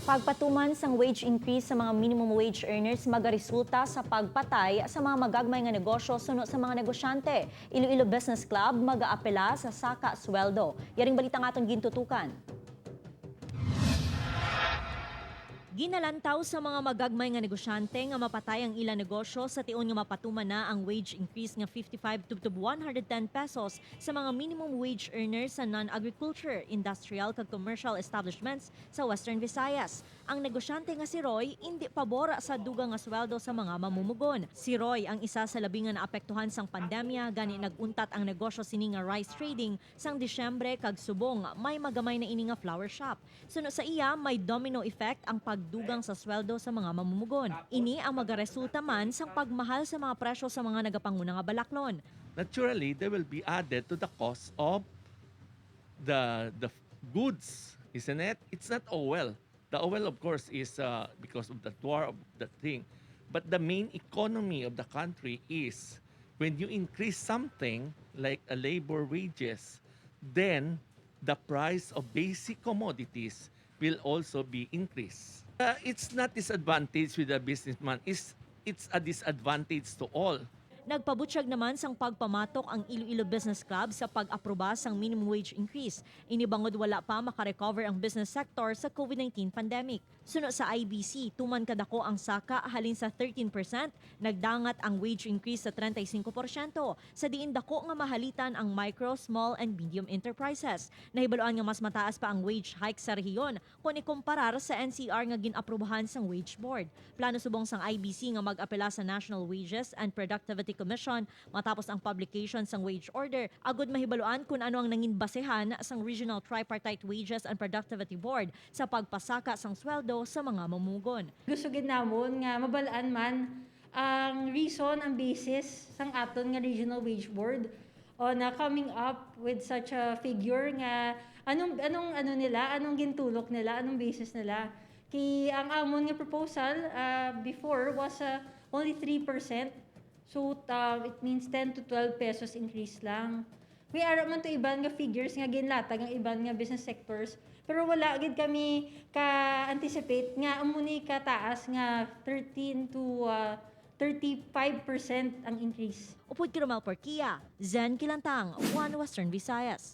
Pagpatuman sang wage increase sa mga minimum wage earners magaresulta sa pagpatay sa mga magagmay nga negosyo suno sa mga negosyante. Iloilo Business Club mag-aapela sa saka sweldo. Yaring balita nga atong gintutukan. Ginalantaw sa mga magagmay nga negosyante nga mapatay ang ilang negosyo sa tion nga mapatuman na ang wage increase nga 55 to 110 pesos sa mga minimum wage earners sa non-agriculture, industrial kag commercial establishments sa Western Visayas. Ang negosyante nga si Roy hindi pabor sa dugang nga sweldo sa mga mamumugon. Si Roy ang isa sa labi nga naapektuhan sang pandemya gani naguntat ang negosyo sini nga rice trading sang Disyembre kag subong may magamay na ini nga flower shop. Suno sa iya may domino effect ang pagdugang sa sweldo sa mga mamumugon. Ini ang magaresulta man sang pagmahal sa mga presyo sa mga nagapanguna nga balaklon. Naturally, they will be added to the cost of the goods, isn't it? It's not oil. The oil, of course, is because of the war of the thing. But the main economy of the country is when you increase something like a labor wages, then the price of basic commodities will also be increased. It's not disadvantage with the businessman. It's a disadvantage to all. Nagpabutyag naman sang pagpamatok ang Iloilo Business Club sa pag-aproba sang minimum wage increase. Inibangod wala pa makarecover ang business sector sa COVID-19 pandemic. Suno sa IBC, tuman kadako ang saka halin sa 13%, nagdangat ang wage increase sa 35%. Sa diin dako nga mahalitan ang micro, small and medium enterprises. Nahibaluan nga mas mataas pa ang wage hike sa rehiyon kung ikumparar sa NCR nga ginaprubahan sang wage board. Plano subong sang IBC nga mag-apela sa National Wages and Productivity Commission matapos ang publication sang wage order. Agud mahibaluan kung ano ang nangin basehan sang Regional Tripartite Wages and Productivity Board sa pagpasaka sang sweldo sa mga mamumugon. Gusto gid namon nga mabalaan man ang reason, ang basis sang aton nga Regional Wage Board o na coming up with such a figure nga anong nila, anong gintulok nila, anong basis nila. Kay ang amon nga proposal before was only 3%. So, it means 10 to 12 pesos increase lang. May ara man to iban nga figures nga ginlatag ang iban nga business sectors. Pero wala gid kami ka-anticipate nga amuni ka taas nga 13 to 35% ang increase. Upod Kiromel Porquia, Zen Kilantang, One Western Visayas.